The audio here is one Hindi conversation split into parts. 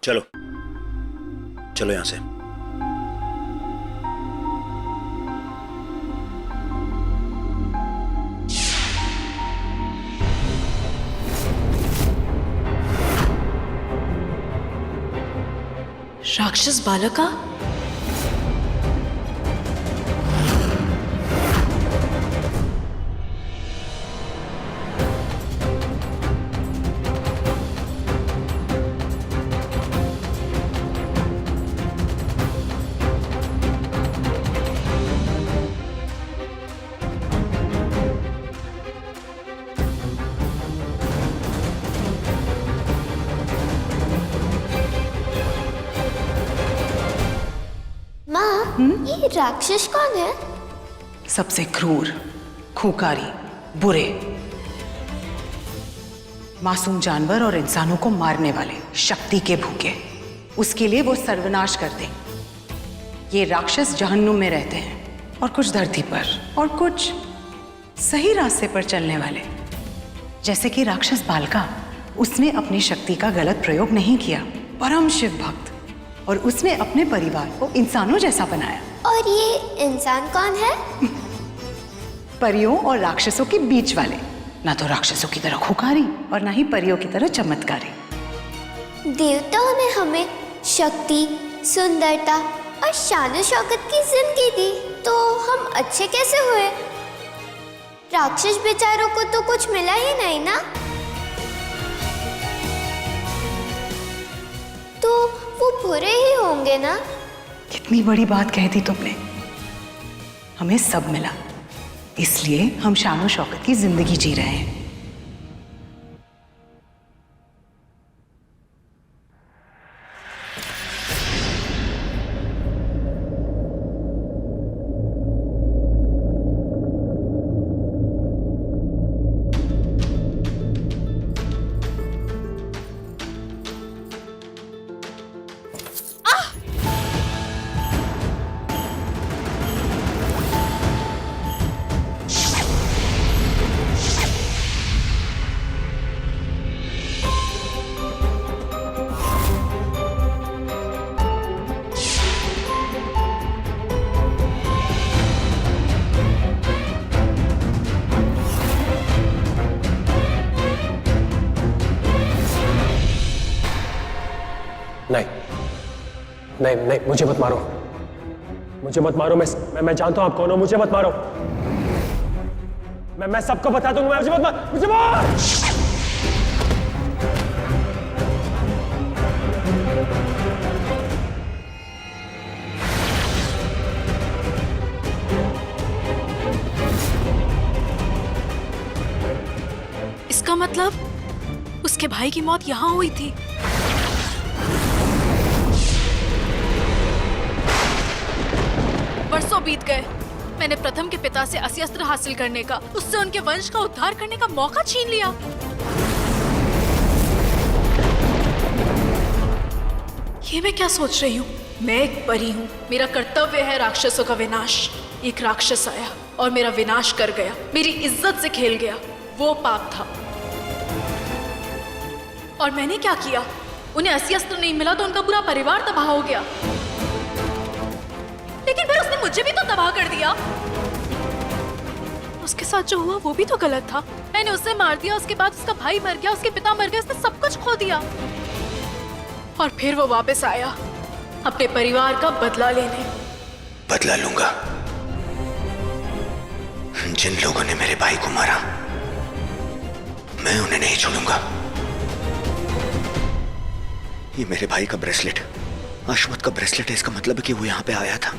चलो चलो यहां से। राक्षस बालका? ये राक्षस कौन है? सबसे क्रूर, खूंखारी, बुरे, मासूम जानवर और इंसानों को मारने वाले, शक्ति के भूखे। उसके लिए वो सर्वनाश कर दे। ये राक्षस जहन्नुम में रहते हैं और कुछ धरती पर और कुछ सही रास्ते पर चलने वाले। जैसे कि राक्षस बालका, उसने अपनी शक्ति का गलत प्रयोग नहीं किया। परम शिव भक्त, और उसने अपने परिवार को इंसानों जैसा बनाया। और ये इंसान कौन है? परियों और राक्षसों के बीच वाले, ना तो राक्षसों की तरह खूंखारी और ना ही परियों की तरह चमत्कारी। देवताओं ने हमें शक्ति, सुंदरता और शान शौकत की जिंदगी दी, तो हम अच्छे कैसे हुए? राक्षस बेचारों को तो कुछ मिला ही नहीं ना। तो वो बुरे ही होंगे ना? कितनी बड़ी बात कह दी तुमने। हमें सब मिला, इसलिए हम शान शौकत की जिंदगी जी रहे हैं। नहीं नहीं नहीं, मुझे मत मारो, मुझे मत मारो। मैं जानता हूं आप कौन हो, मुझे मत मारो। मैं सबको बता दूंगा। मुझे मत मार, मुझे मार। इसका मतलब उसके भाई की मौत यहां हुई थी। वर्षों बीत गए, मैंने प्रथम के पिता से असली अस्त्र हासिल करने का, उससे उनके वंश का उद्धार करने का मौका छीन लिया। ये मैं क्या सोच रही हूँ? मैं एक परी हूँ, मेरा कर्तव्य है राक्षसों का विनाश। एक राक्षस आया और मेरा विनाश कर गया, मेरी इज्जत से खेल गया। वो पाप था। और मैंने क्या किया? उन्हें असली अस्त्र नहीं मिला तो उनका पूरा परिवार तबाह हो गया। लेकिन फिर उसने मुझे भी तो तबाह कर दिया। उसके साथ जो हुआ वो भी तो गलत था। मैंने उसे मार दिया, उसके बाद उसका भाई मर गया, उसके पिता मर गए, उसने सब कुछ खो दिया। और फिर वो वापस आया अपने परिवार का बदला लेने। बदला लूंगा। जिन लोगों ने मेरे भाई को मारा, मैं उन्हें नहीं छोड़ूंगा। ये मेरे भाई का ब्रेसलेट, अश्वत्थ का ब्रेसलेट है। इसका मतलब है कि वो यहां पे आया था।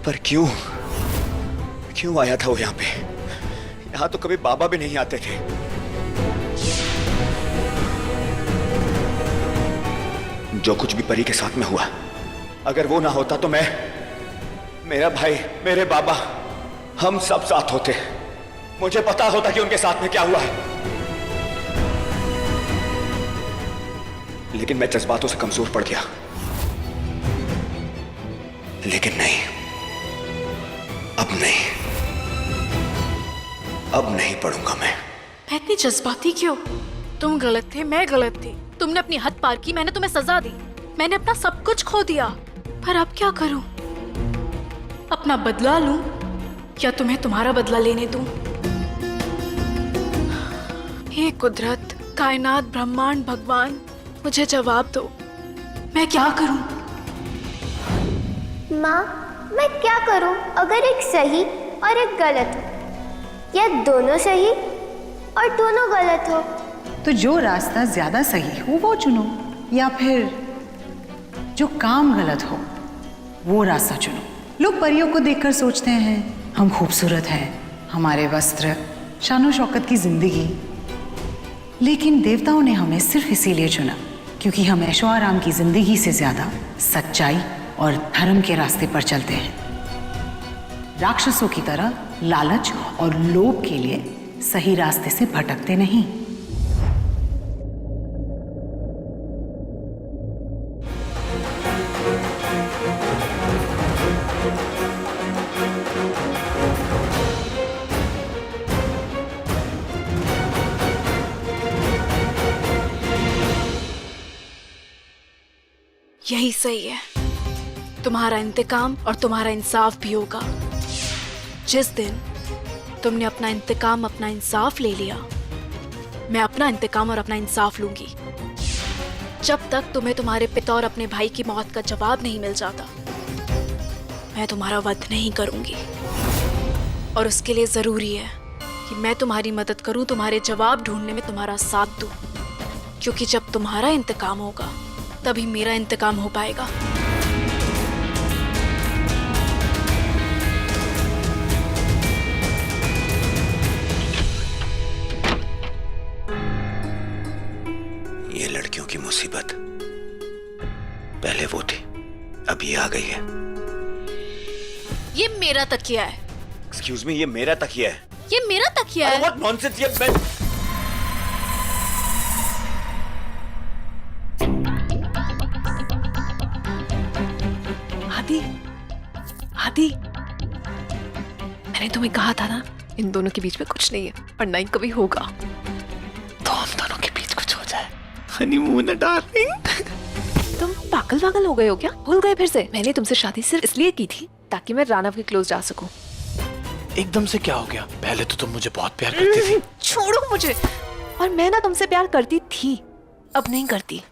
पर क्यों आया था वो यहां पे? यहां तो कभी बाबा भी नहीं आते थे। जो कुछ भी परी के साथ में हुआ, अगर वो ना होता तो मैं, मेरा भाई, मेरे बाबा, हम सब साथ होते। मुझे पता होता कि उनके साथ में क्या हुआ है। लेकिन मैं जज्बातों से कमजोर पड़ गया। लेकिन नहीं, अब नहीं पढ़ूंगा मैं। इतनी जज्बाती क्यों? तुम गलत थे, मैं गलत थी। तुमने अपनी हद पार की, मैंने तुम्हें सजा दी, मैंने अपना सब कुछ खो दिया। पर अब क्या करूं? अपना बदला लूं या तुम्हें तुम्हारा बदला लेने दूं? हे कुदरत, कायनात, ब्रह्मांड, भगवान, मुझे जवाब दो, मैं क्या करूं? माँ, मैं क्या करूं अगर एक सही और एक गलत हो, या दोनों सही और दोनों गलत हो? तो जो रास्ता ज्यादा सही हो वो चुनो, या फिर जो काम गलत हो वो रास्ता चुनो। लोग परियों को देखकर सोचते हैं हम खूबसूरत हैं, हमारे वस्त्र, शानो शौकत की जिंदगी, लेकिन देवताओं ने हमें सिर्फ इसीलिए चुना क्योंकि हम ऐशो आराम की जिंदगी से ज्यादा सच्चाई और धर्म के रास्ते पर चलते हैं। राक्षसों की तरह लालच और लोभ के लिए सही रास्ते से भटकते नहीं। यही सही है। तुम्हारा इंतकाम और तुम्हारा इंसाफ भी होगा। जिस दिन तुमने अपना इंतकाम, अपना इंसाफ ले लिया, मैं अपना इंतकाम और अपना इंसाफ लूंगी। जब तक तुम्हें तुम्हारे पिता और अपने भाई की मौत का जवाब नहीं मिल जाता, मैं तुम्हारा वध नहीं करूंगी। और उसके लिए जरूरी है कि मैं तुम्हारी मदद करूं, तुम्हारे जवाब ढूंढने में तुम्हारा साथ दूं, क्योंकि जब तुम्हारा इंतकाम होगा तभी मेरा इंतकाम हो पाएगा। ये लड़कियों की मुसीबत पहले वो थी, अब ये आ गई है। ये मेरा तकिया है। एक्सक्यूज मी, ये मेरा तकिया है। ये मेरा तकिया है। What nonsense, ये मैं... आदि, मैंने तुम्हें कहा था ना, इन दोनों के बीच में कुछ नहीं है और ना ही कभी होगा। तो हम दोनों के बीच कुछ हो जाए। Honeymoon darling. तुम पागल हो गए हो क्या? भूल गए फिर से? मैंने तुमसे शादी सिर्फ इसलिए की थी ताकि मैं राणा के क्लोज जा सकूं। एकदम से क्या हो गया? पहले तो तुम मुझे बहुत प्यार करती थी। छोड़ो मुझे। और मैं ना तुमसे प्यार करती थी, अब नहीं करती।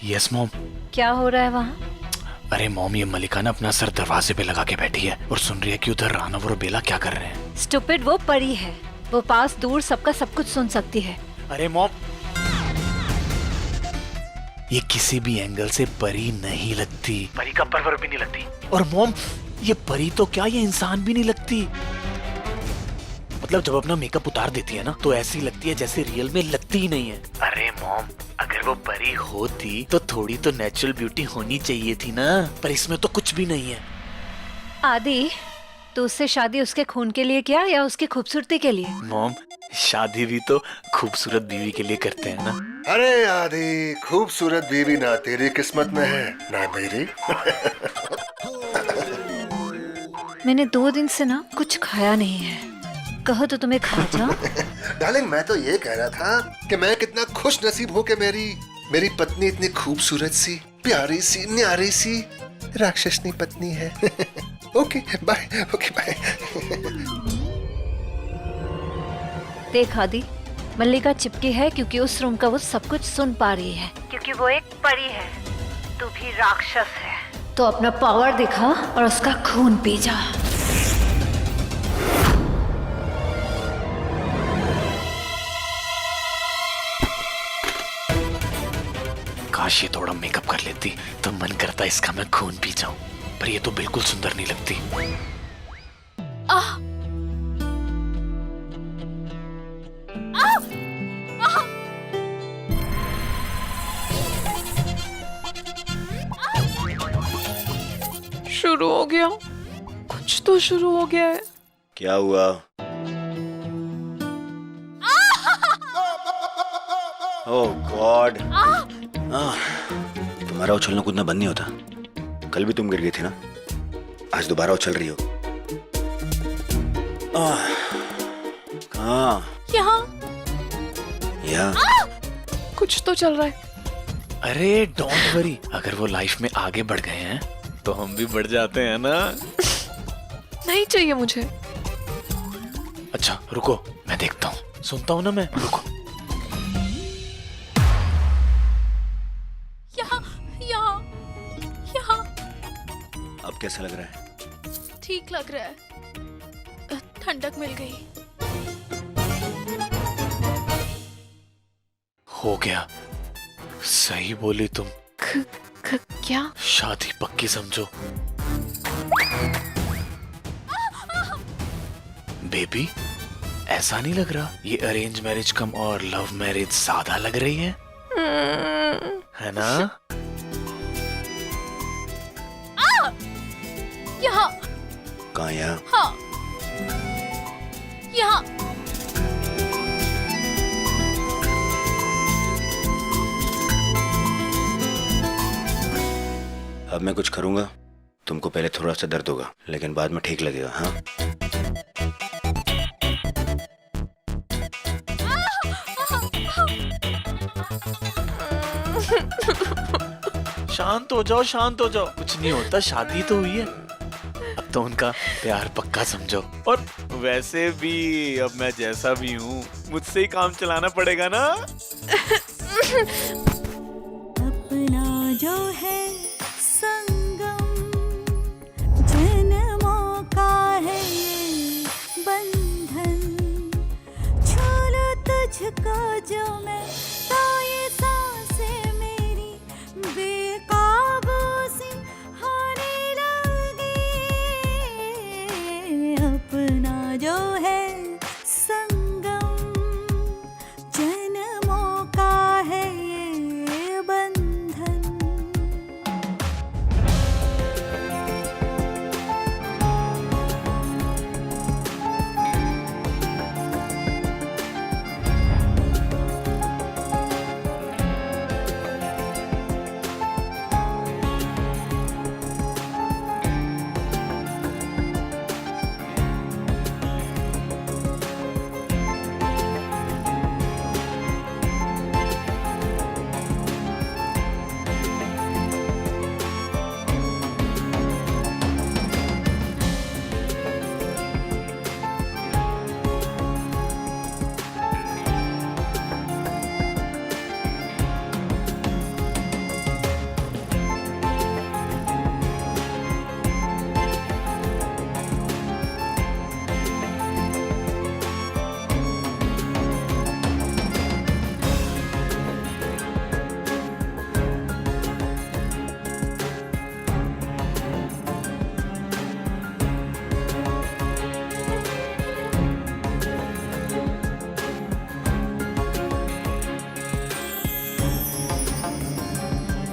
Yes mom. क्या हो रहा है वहाँ? अरे मॉम, ये मलिका ना अपना सर दरवाजे पे लगा के बैठी है और सुन रही है कि उधर राणा और बेला क्या कर रहे हैं। स्टूपिड, वो परी है, वो पास दूर सबका सब कुछ सुन सकती है। अरे मॉम, ये किसी भी एंगल से परी नहीं लगती, परी का परवर भी नहीं लगती। और मॉम, ये परी तो क्या, ये इंसान भी नहीं लगती। मतलब जब अपना मेकअप उतार देती है ना, तो ऐसी लगती है जैसे रियल में लगती ही नहीं है। अरे मॉम, अगर वो परी होती तो थोड़ी तो नेचुरल ब्यूटी होनी चाहिए थी ना, पर इसमें तो कुछ भी नहीं है। आदि, तो उससे शादी उसके खून के लिए किया या उसकी खूबसूरती के लिए? मॉम, शादी भी तो खूबसूरत बीवी के लिए करते हैं ना। अरे आदि, खूबसूरत बीवी ना तेरी किस्मत में है ना मेरी। मैंने 2 दिन से ना कुछ खाया नहीं है, कहो तो तुम्हें खा जाऊं? डार्लिंग, मैं तो ये कह रहा था कि मैं कितना खुश नसीब हूँ कि मेरी पत्नी इतनी खूबसूरत सी, प्यारी सी, न्यारी सी राक्षसनी पत्नी है। Okay bye, okay bye. देख आदि, मल्लिका चिपकी है क्योंकि उस रूम का वो सब कुछ सुन पा रही है, क्योंकि वो एक परी है, तू भी राक्षस है। तो अपना पावर दिखा और उसका खून पी जा। काश ये थोड़ा मेकअप कर लेती तो मन करता इसका मैं खून पी जाऊं, पर ये तो बिल्कुल सुंदर नहीं लगती। शुरू हो गया, कुछ तो शुरू हो गया है। क्या हुआ? ओह गॉड, तुम्हारा उछलना कूदना बंद नहीं होता। कल भी तुम गिर गई थी ना, आज दोबारा उछल रही हो। कहाँ? यहाँ यहाँ? कुछ तो चल रहा है। अरे डोंट वरी, अगर वो लाइफ में आगे बढ़ गए हैं तो हम भी बढ़ जाते हैं ना। नहीं चाहिए मुझे। अच्छा रुको, मैं देखता हूँ, सुनता हूँ ना मैं, रुको। यहाँ यहाँ यहाँ अब कैसा लग रहा है? ठीक लग रहा है, ठंडक मिल गई। हो गया, सही बोली तुम। क्या? शादी पक्की समझो। बेबी, ऐसा नहीं लग रहा ये अरेंज मैरिज कम और लव मैरिज ज्यादा लग रही है ना? यहाँ। कहाँ यहाँ? हाँ यहाँ। अब मैं कुछ करूंगा, तुमको पहले थोड़ा सा दर्द होगा, लेकिन बाद में ठीक लगेगा। हाँ, शांत हो जाओ, शांत हो जाओ, कुछ नहीं होता, शादी तो हुई है। अब तो उनका प्यार पक्का समझो। और वैसे भी अब मैं जैसा भी हूँ, मुझसे ही काम चलाना पड़ेगा ना।